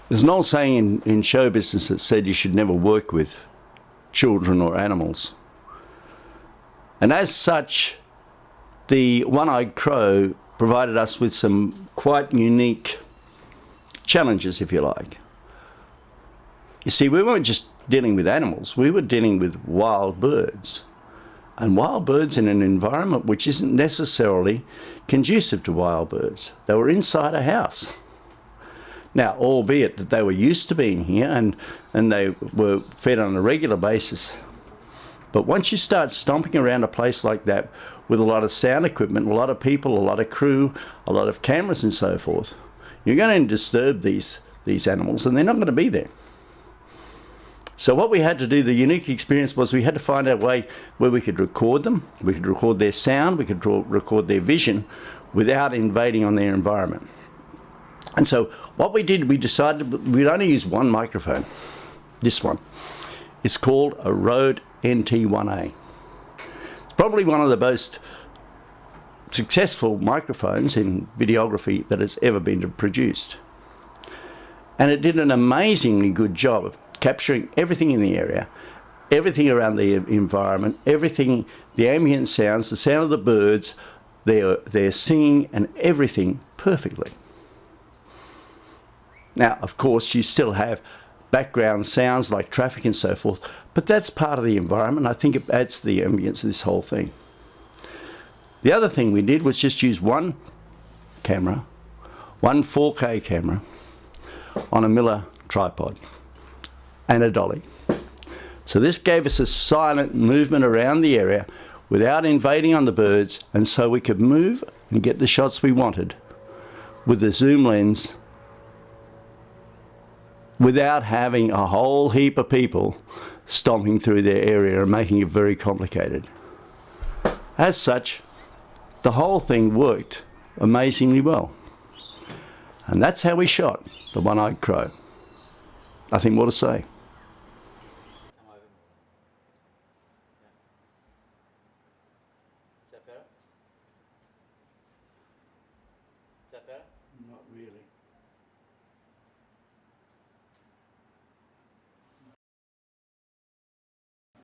There's an old saying in show business that said you should never work with children or animals. And as such, the one-eyed crow provided us with some quite unique challenges, if you like. You see, we weren't just dealing with animals, we were dealing with wild birds. And wild birds in an environment which isn't necessarily conducive to wild birds. They were inside a house. Now, albeit that they were used to being here and they were fed on a regular basis. But once you start stomping around a place like that with a lot of sound equipment, a lot of people, a lot of crew, a lot of cameras and so forth, you're going to disturb these animals and they're not going to be there. So what we had to do, the unique experience was we had to find a way where we could record them, we could record their sound, we could record their vision without invading on their environment. And so what we did, we decided we'd only use one microphone, this one. It's called a Rode NT1A. It's probably one of the most successful microphones in videography that has ever been produced. And it did an amazingly good job of capturing everything in the area, everything around the environment, everything, the ambient sounds, the sound of the birds, their singing and everything perfectly. Now, of course, you still have background sounds like traffic and so forth, but that's part of the environment. I think it adds to the ambience of this whole thing. The other thing we did was just use one camera, one 4K camera on a Miller tripod and a dolly. So this gave us a silent movement around the area without invading on the birds, and so we could move and get the shots we wanted with the zoom lens without having a whole heap of people stomping through their area and making it very complicated. As such, the whole thing worked amazingly well. And that's how we shot the one-eyed crow. Nothing more to say. Is that better? Not really.